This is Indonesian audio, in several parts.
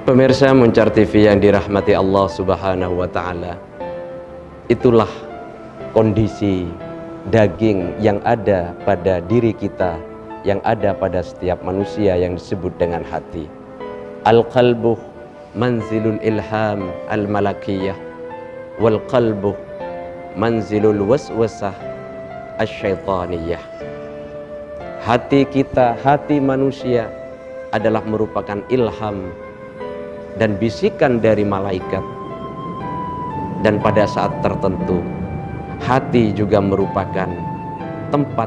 Pemirsa Muncar TV yang dirahmati Allah Subhanahu wa Ta'ala, itulah kondisi daging yang ada pada diri kita, yang ada pada setiap manusia yang disebut dengan hati. Al-qalbu manzilul ilham al-malakiyah, wal qalbu manzilul waswasah asyaitaniyah. Hati kita, hati manusia adalah merupakan ilham dan bisikan dari malaikat, dan pada saat tertentu hati juga merupakan tempat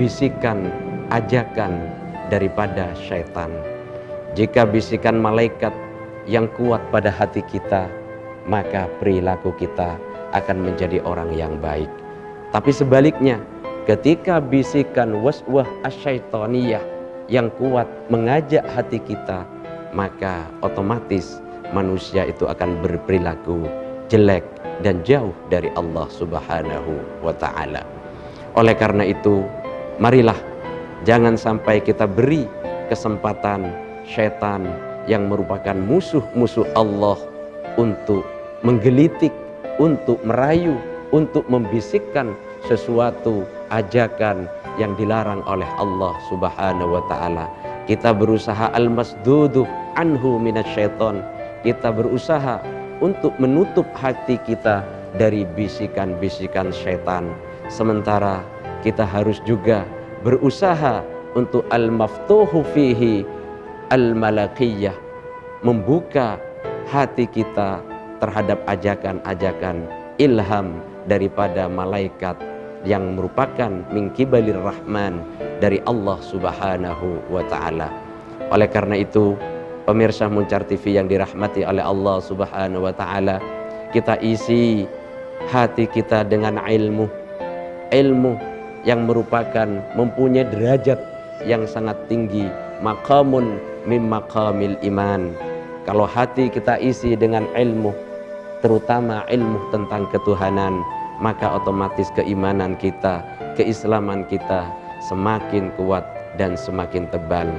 bisikan, ajakan daripada syaitan. Jika bisikan malaikat yang kuat pada hati kita, maka perilaku kita akan menjadi orang yang baik. Tapi sebaliknya, ketika bisikan waswah asyaitaniyah yang kuat mengajak hati kita, maka otomatis manusia itu akan berperilaku jelek dan jauh dari Allah Subhanahu wa Ta'ala. Oleh karena itu, marilah jangan sampai kita beri kesempatan syaitan yang merupakan musuh-musuh Allah untuk menggelitik, untuk merayu, untuk membisikkan sesuatu ajakan yang dilarang oleh Allah Subhanahu wa Ta'ala. Kita berusaha al-masdudu anhu minasyaiton. Kita berusaha untuk menutup hati kita dari bisikan-bisikan syaitan. Sementara kita harus juga berusaha untuk al-maftuhu fihi al-malakiyah, membuka hati kita terhadap ajakan-ajakan ilham daripada malaikat yang merupakan min kibalir rahman, dari Allah Subhanahu wa Ta'ala. Oleh karena itu, pemirsa Muncar TV yang dirahmati oleh Allah Subhanahu wa Ta'ala, kita isi hati kita dengan ilmu yang merupakan mempunyai derajat yang sangat tinggi, maqamun min maqamil iman. Kalau hati kita isi dengan ilmu, terutama ilmu tentang ketuhanan, maka otomatis keimanan kita, keislaman kita semakin kuat dan semakin tebal.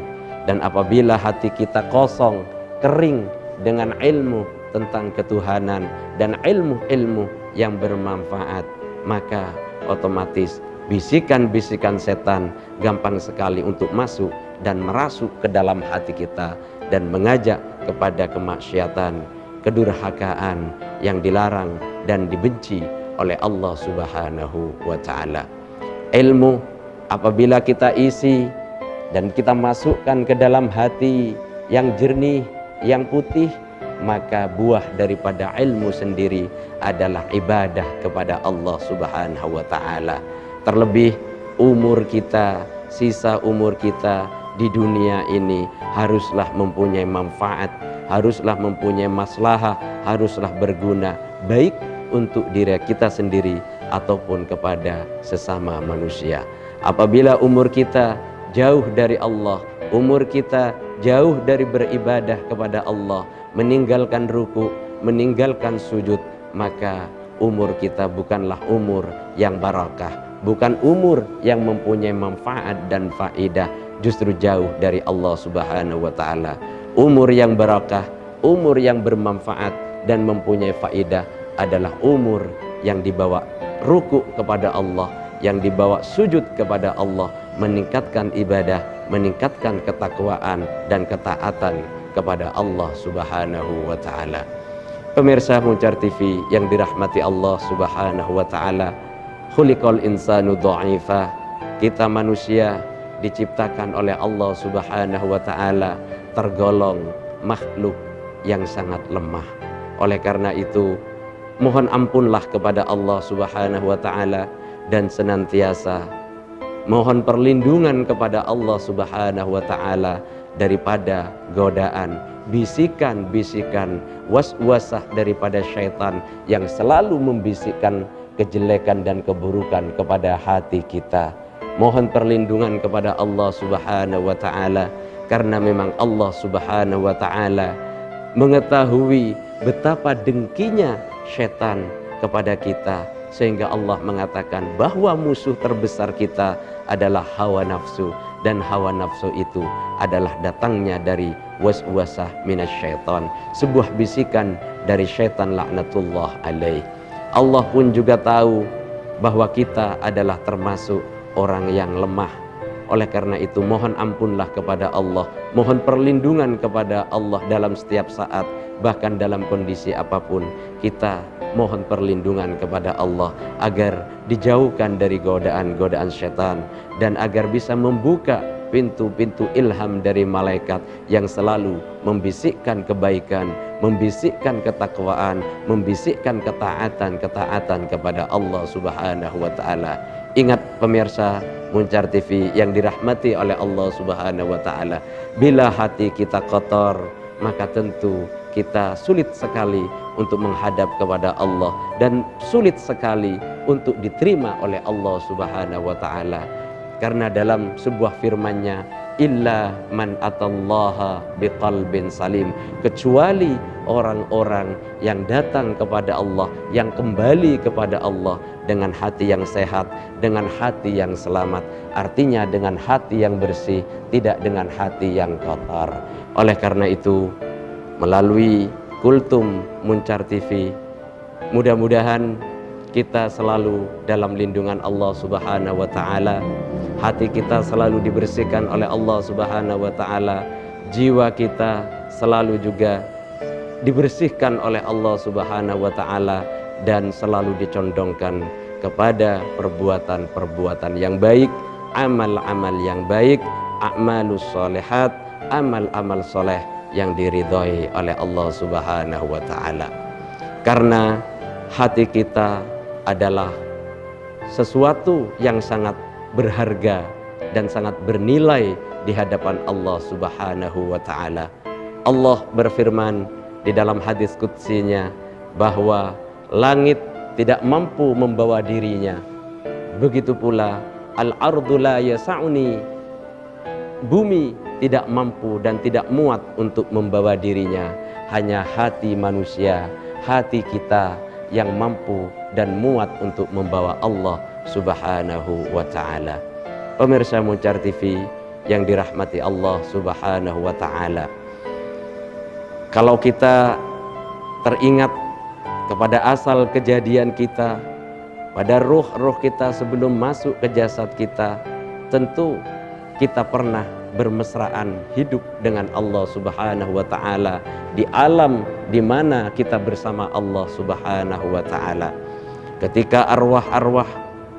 Dan apabila hati kita kosong, kering dengan ilmu tentang ketuhanan dan ilmu-ilmu yang bermanfaat, maka otomatis bisikan-bisikan setan gampang sekali untuk masuk dan merasuk ke dalam hati kita dan mengajak kepada kemaksiatan, kedurhakaan yang dilarang dan dibenci oleh Allah Subhanahu wa Ta'ala. Ilmu apabila kita isi dan kita masukkan ke dalam hati yang jernih, yang putih, maka buah daripada ilmu sendiri adalah ibadah kepada Allah Subhanahu wa Ta'ala. Terlebih umur kita, sisa umur kita di dunia ini haruslah mempunyai manfaat, haruslah mempunyai maslahah, haruslah berguna baik untuk diri kita sendiri ataupun kepada sesama manusia. Apabila umur kita jauh dari Allah, umur kita jauh dari beribadah kepada Allah, meninggalkan ruku, meninggalkan sujud, maka umur kita bukanlah umur yang barakah, bukan umur yang mempunyai manfaat dan faedah, justru jauh dari Allah Subhanahu wa Ta'ala. Umur yang barakah, umur yang bermanfaat dan mempunyai faedah adalah umur yang dibawa ruku kepada Allah, yang dibawa sujud kepada Allah, meningkatkan ibadah, meningkatkan ketakwaan dan ketaatan kepada Allah Subhanahu wa Ta'ala. Pemirsa Muncar TV yang dirahmati Allah Subhanahu wa Ta'ala, khuliqal insanu dha'ifa. Kita manusia diciptakan oleh Allah Subhanahu wa Ta'ala tergolong makhluk yang sangat lemah. Oleh karena itu, mohon ampunlah kepada Allah Subhanahu wa Ta'ala dan senantiasa mohon perlindungan kepada Allah Subhanahu wa Ta'ala daripada godaan, bisikan-bisikan, waswasah daripada syaitan yang selalu membisikkan kejelekan dan keburukan kepada hati kita. Mohon perlindungan kepada Allah Subhanahu wa Ta'ala, karena memang Allah Subhanahu wa Ta'ala mengetahui betapa dengkinya syaitan kepada kita, sehingga Allah mengatakan bahwa musuh terbesar kita adalah hawa nafsu, dan hawa nafsu itu adalah datangnya dari waswasah minasyaiton, sebuah bisikan dari syaitan laknatullah alaih. Allah pun juga tahu bahwa kita adalah termasuk orang yang lemah. Oleh karena itu mohon ampunlah kepada Allah, mohon perlindungan kepada Allah dalam setiap saat, bahkan dalam kondisi apapun. Kita mohon perlindungan kepada Allah agar dijauhkan dari godaan-godaan syaitan, dan agar bisa membuka pintu-pintu ilham dari malaikat yang selalu membisikkan kebaikan, membisikkan ketakwaan, membisikkan ketaatan kepada Allah Subhanahu wa Ta'ala. Ingat pemirsa Muncar TV yang dirahmati oleh Allah Subhanahu wa Ta'ala, bila hati kita kotor, maka tentu kita sulit sekali untuk menghadap kepada Allah, dan sulit sekali untuk diterima oleh Allah Subhanahu wa Ta'ala. Karena dalam sebuah firman-Nya, illa man atallaha biqalbin salim, kecuali orang-orang yang datang kepada Allah, yang kembali kepada Allah dengan hati yang sehat, dengan hati yang selamat. Artinya dengan hati yang bersih, tidak dengan hati yang kotor. Oleh karena itu, melalui Kultum Muncar TV, mudah-mudahan kita selalu dalam lindungan Allah Subhanahu wa Ta'ala, hati kita selalu dibersihkan oleh Allah Subhanahu wa Ta'ala, jiwa kita selalu juga dibersihkan oleh Allah Subhanahu wa Ta'ala, dan selalu dicondongkan kepada perbuatan-perbuatan yang baik, amal-amal yang baik, a'malus sholihat, amal-amal soleh yang diridhoi oleh Allah Subhanahu wa Ta'ala. Karena hati kita adalah sesuatu yang sangat berharga dan sangat bernilai di hadapan Allah Subhanahu wa Ta'ala. Allah berfirman di dalam hadis qudsinya bahwa langit tidak mampu membawa dirinya, begitu pula al-ardu la yasa'uni, bumi tidak mampu dan tidak muat untuk membawa dirinya. Hanya hati manusia, hati kita yang mampu dan muat untuk membawa Allah Subhanahu wa Ta'ala. Pemirsa Muncar TV yang dirahmati Allah Subhanahu wa Ta'ala, kalau kita teringat kepada asal kejadian kita, pada ruh-ruh kita sebelum masuk ke jasad kita, tentu kita pernah bermesraan hidup dengan Allah Subhanahu wa Ta'ala di alam di mana kita bersama Allah Subhanahu wa Ta'ala. Ketika arwah-arwah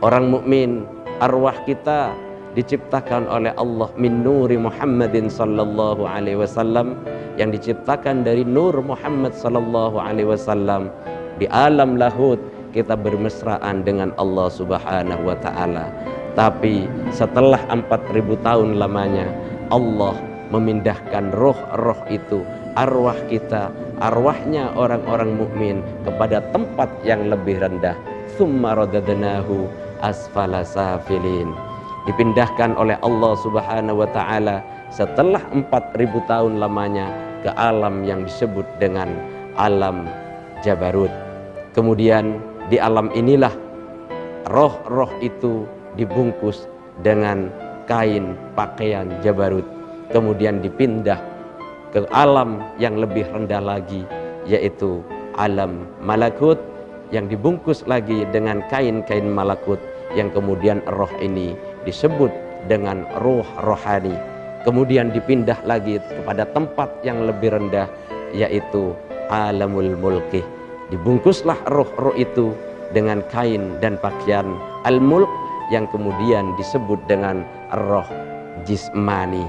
orang mukmin, arwah kita diciptakan oleh Allah min nuri Muhammadin sallallahu alaihi wasallam, yang diciptakan dari nur Muhammad sallallahu alaihi wasallam, di alam lahut kita bermesraan dengan Allah Subhanahu wa Ta'ala. Tapi setelah 4000 tahun lamanya, Allah memindahkan roh-roh itu, arwah kita, arwahnya orang-orang mukmin, kepada tempat yang lebih rendah. Tsumma radadnahu asfala safilin. Dipindahkan oleh Allah Subhanahu wa Ta'ala setelah 4000 tahun lamanya ke alam yang disebut dengan alam Jabarut. Kemudian di alam inilah roh-roh itu dibungkus dengan kain pakaian Jabarut, kemudian dipindah ke alam yang lebih rendah lagi, yaitu alam malakut, yang dibungkus lagi dengan kain-kain malakut, yang kemudian roh ini disebut dengan roh rohani. Kemudian dipindah lagi kepada tempat yang lebih rendah, yaitu alamul mulki. Dibungkuslah roh-roh itu dengan kain dan pakaian al-mulk, yang kemudian disebut dengan roh jismani.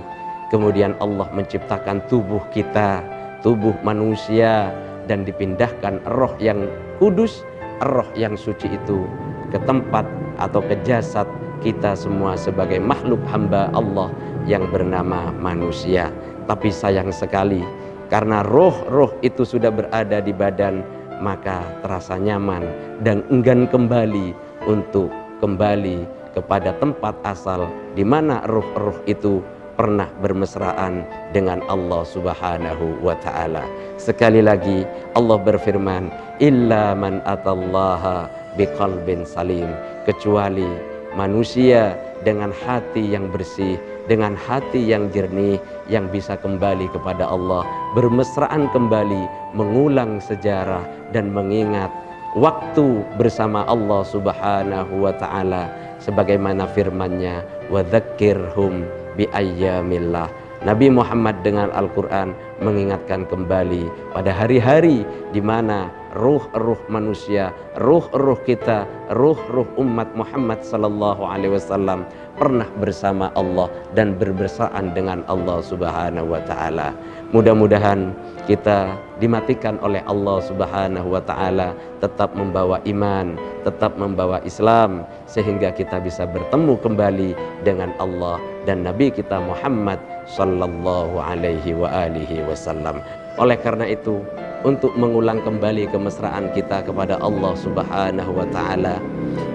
Kemudian Allah menciptakan tubuh kita, tubuh manusia, dan dipindahkan roh yang kudus, roh yang suci itu ke tempat atau ke jasad kita semua sebagai makhluk hamba Allah yang bernama manusia. Tapi sayang sekali, karena roh-roh itu sudah berada di badan, maka terasa nyaman dan enggan kembali untuk kembali kepada tempat asal di mana ruh-ruh itu pernah bermesraan dengan Allah Subhanahu wa Ta'ala. Sekali lagi Allah berfirman, illa man atallaha biqalbin salim, kecuali manusia dengan hati yang bersih, dengan hati yang jernih, yang bisa kembali kepada Allah, bermesraan kembali, mengulang sejarah dan mengingat waktu bersama Allah Subhanahu wa ta'ala, sebagaimana firman-Nya, wa dzakirhum bi ayyamillah. Nabi Muhammad dengan Al-Quran mengingatkan kembali pada hari-hari di mana ruh-ruh manusia, ruh-ruh kita, ruh-ruh umat Muhammad sallallahu alaihi wasallam pernah bersama Allah dan berbersaan dengan Allah Subhanahu wa ta'ala. Mudah-mudahan kita dimatikan oleh Allah Subhanahu wa ta'ala, tetap membawa iman, tetap membawa Islam, sehingga kita bisa bertemu kembali dengan Allah dan Nabi kita Muhammad sallallahu alaihi wa alihi wasallam. Oleh karena itu, untuk mengulang kembali kemesraan kita kepada Allah Subhanahu wa ta'ala,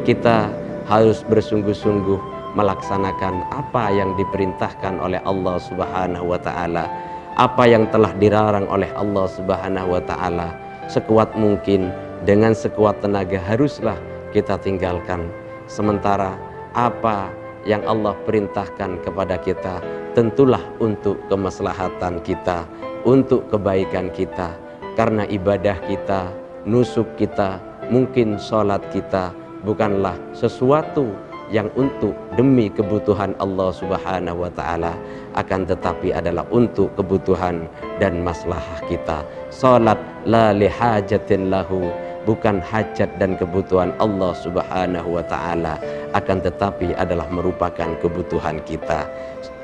kita harus bersungguh-sungguh melaksanakan apa yang diperintahkan oleh Allah Subhanahu wa ta'ala, apa yang telah dilarang oleh Allah Subhanahu wa ta'ala. Sekuat mungkin, dengan sekuat tenaga haruslah kita tinggalkan. Sementara apa yang Allah perintahkan kepada kita tentulah untuk kemaslahatan kita, untuk kebaikan kita. Karena ibadah kita, nusuk kita, mungkin sholat kita bukanlah sesuatu yang untuk demi kebutuhan Allah Subhanahu wa ta'ala, akan tetapi adalah untuk kebutuhan dan maslahah kita. Sholat la lihajatin lahu, bukan hajat dan kebutuhan Allah Subhanahu wa ta'ala, akan tetapi adalah merupakan kebutuhan kita.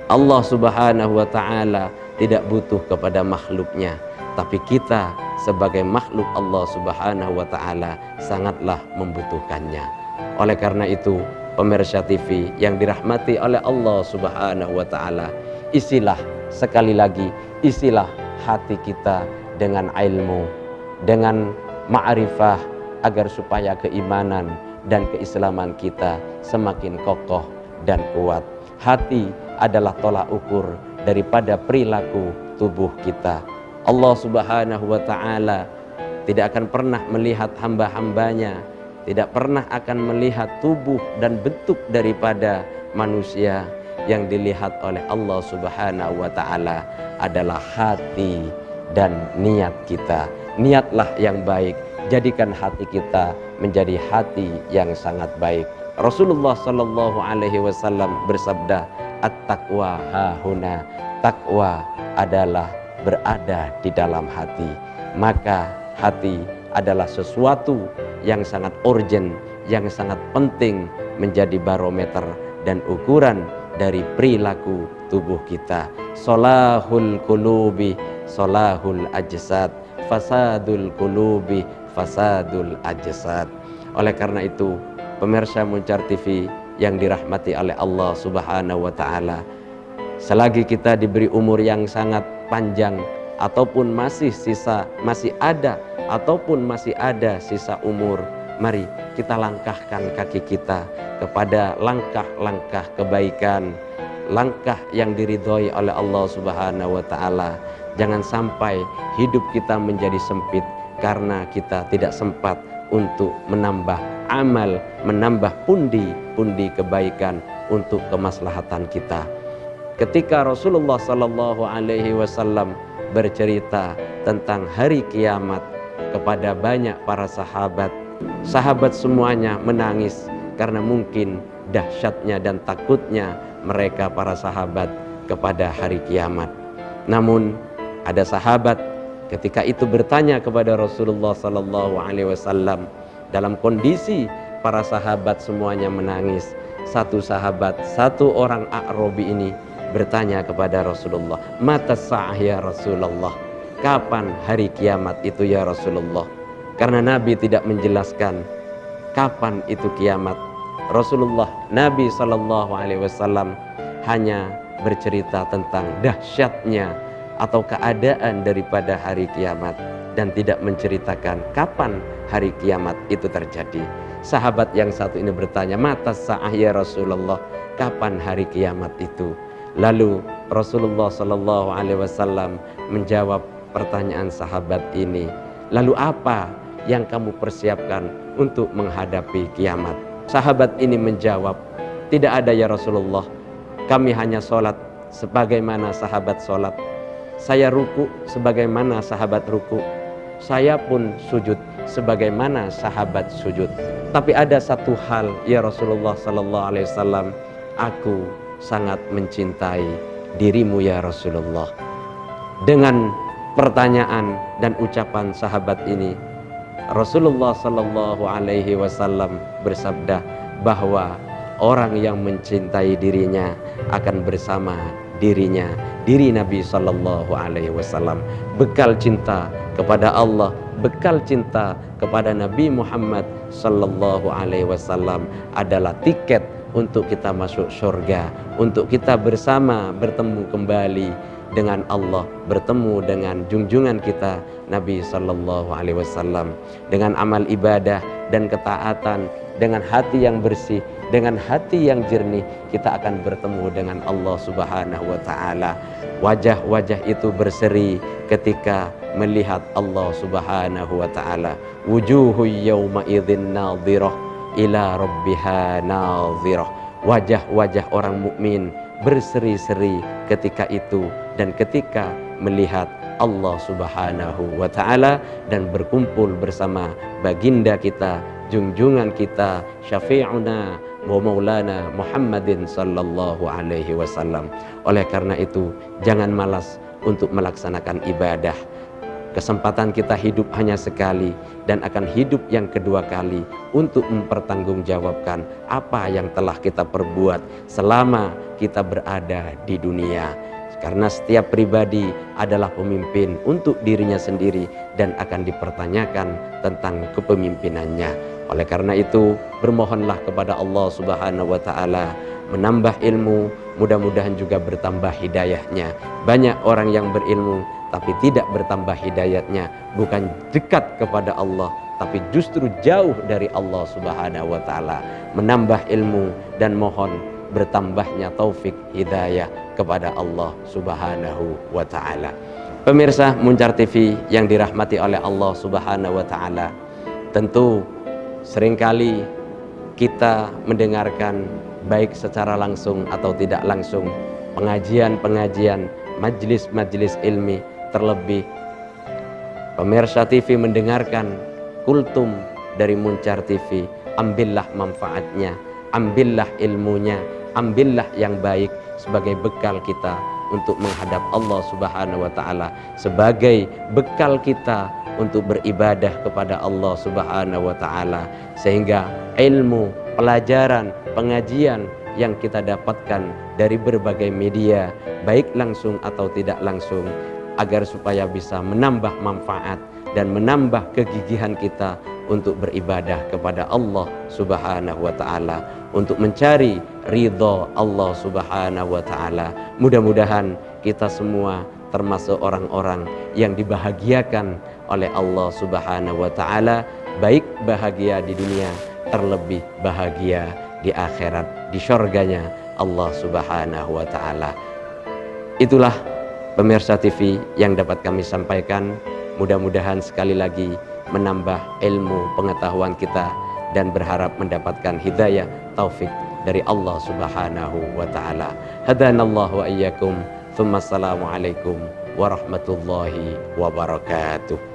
Allah Subhanahu wa ta'ala tidak butuh kepada makhluknya, tapi kita sebagai makhluk Allah Subhanahu wa ta'ala sangatlah membutuhkannya. Oleh karena itu, pemirsa TV yang dirahmati oleh Allah Subhanahu wa ta'ala, isilah, sekali lagi, isilah hati kita dengan ilmu, dengan ma'rifah, agar supaya keimanan dan keislaman kita semakin kokoh dan kuat. Hati adalah tolak ukur daripada perilaku tubuh kita. Allah Subhanahu wa ta'ala tidak akan pernah melihat hamba-hambanya, tidak pernah akan melihat tubuh dan bentuk daripada manusia. Yang dilihat oleh Allah Subhanahu wa ta'ala adalah hati dan niat kita. Niatlah yang baik, jadikan hati kita menjadi hati yang sangat baik. Rasulullah sallallahu alaihi wasallam bersabda, at-taqwa hahuna, takwa adalah berada di dalam hati. Maka hati adalah sesuatu yang sangat urgent, yang sangat penting menjadi barometer dan ukuran dari perilaku tubuh kita. Solahul qulubi solahul ajsad, fasadul qulubi fasadul ajsad. Oleh karena itu, pemirsa Muncar TV yang dirahmati oleh Allah Subhanahu wa ta'ala, selagi kita diberi umur yang sangat panjang, ataupun masih ada sisa umur, mari kita langkahkan kaki kita kepada langkah-langkah kebaikan, langkah yang diridhoi oleh Allah Subhanahu wa ta'ala. Jangan sampai hidup kita menjadi sempit karena kita tidak sempat untuk menambah amal, menambah pundi-pundi kebaikan untuk kemaslahatan kita. Ketika Rasulullah sallallahu alaihi wasallam bercerita tentang hari kiamat kepada banyak para sahabat, sahabat semuanya menangis karena mungkin dahsyatnya dan takutnya mereka para sahabat kepada hari kiamat. Namun ada sahabat ketika itu bertanya kepada Rasulullah sallallahu alaihi wasallam dalam kondisi para sahabat semuanya menangis. Satu sahabat, satu orang A'rabi ini bertanya kepada Rasulullah, mata sa'ah ya Rasulullah, kapan hari kiamat itu ya Rasulullah? Karena Nabi tidak menjelaskan kapan itu kiamat. Rasulullah, Nabi sallallahu alaihi wasallam hanya bercerita tentang dahsyatnya atau keadaan daripada hari kiamat dan tidak menceritakan kapan hari kiamat itu terjadi. Sahabat yang satu ini bertanya, mata sa'ah ya Rasulullah, kapan hari kiamat itu? Lalu Rasulullah sallallahu alaihi wasallam menjawab pertanyaan sahabat ini. Lalu apa yang kamu persiapkan untuk menghadapi kiamat? Sahabat ini menjawab, tidak ada ya Rasulullah, kami hanya sholat sebagaimana sahabat sholat. Saya ruku sebagaimana sahabat ruku. Saya pun sujud sebagaimana sahabat sujud. Tapi ada satu hal ya Rasulullah sallallahu alaihi wasallam, aku sangat mencintai dirimu ya Rasulullah. Dengan pertanyaan dan ucapan sahabat ini, Rasulullah sallallahu alaihi wasallam bersabda bahwa orang yang mencintai dirinya akan bersama dirinya, diri Nabi sallallahu alaihi wasallam. Bekal cinta kepada Allah, bekal cinta kepada Nabi Muhammad sallallahu alaihi wasallam adalah tiket untuk kita masuk surga, untuk kita bersama bertemu kembali dengan Allah, bertemu dengan junjungan kita Nabi sallallahu alaihi wasallam. Dengan amal ibadah dan ketaatan, dengan hati yang bersih, dengan hati yang jernih, kita akan bertemu dengan Allah Subhanahu wa taala. Wajah-wajah itu berseri ketika melihat Allah Subhanahu wa taala. Wujuhu yawma idzin nadhirah ila rabbiha nadhirah. Wajah-wajah orang mukmin berseri-seri ketika itu dan ketika melihat Allah Subhanahu wa taala dan berkumpul bersama baginda kita, junjungan kita, syafi'una wa maulana Muhammadin sallallahu alaihi wasallam. Oleh karena itu, jangan malas untuk melaksanakan ibadah. Kesempatan kita hidup hanya sekali dan akan hidup yang kedua kali untuk mempertanggungjawabkan apa yang telah kita perbuat selama kita berada di dunia. Karena setiap pribadi adalah pemimpin untuk dirinya sendiri dan akan dipertanyakan tentang kepemimpinannya. Oleh karena itu, bermohonlah kepada Allah Subhanahu wa taala menambah ilmu, mudah-mudahan juga bertambah hidayahnya. Banyak orang yang berilmu tapi tidak bertambah hidayatnya, bukan dekat kepada Allah tapi justru jauh dari Allah Subhanahu wa taala. Menambah ilmu dan mohon bertambahnya taufik hidayah kepada Allah Subhanahu wa taala. Pemirsa Muncar TV yang dirahmati oleh Allah Subhanahu wa taala, tentu seringkali kita mendengarkan baik secara langsung atau tidak langsung pengajian-pengajian, majlis-majlis ilmi, terlebih pemirsa TV mendengarkan kultum dari Muncar TV. Ambillah manfaatnya, ambillah ilmunya, ambillah yang baik sebagai bekal kita untuk menghadap Allah Subhanahu wa taala, sebagai bekal kita untuk beribadah kepada Allah Subhanahu wa taala, sehingga ilmu, pelajaran, pengajian yang kita dapatkan dari berbagai media, baik langsung atau tidak langsung, agar supaya bisa menambah manfaat dan menambah kegigihan kita untuk beribadah kepada Allah Subhanahu wa taala, untuk mencari ridha Allah Subhanahu wa taala. Mudah-mudahan kita semua termasuk orang-orang yang dibahagiakan oleh Allah Subhanahu wa taala, baik bahagia di dunia, terlebih bahagia di akhirat, di syurganya Allah Subhanahu wa taala. Itulah pemirsa TV yang dapat kami sampaikan. Mudah-mudahan sekali lagi menambah ilmu pengetahuan kita dan berharap mendapatkan hidayah taufik dari Allah Subhanahu wa taala. Hadanallahu wa iyyakum. Tsumma assalamu alaikum warahmatullahi wabarakatuh.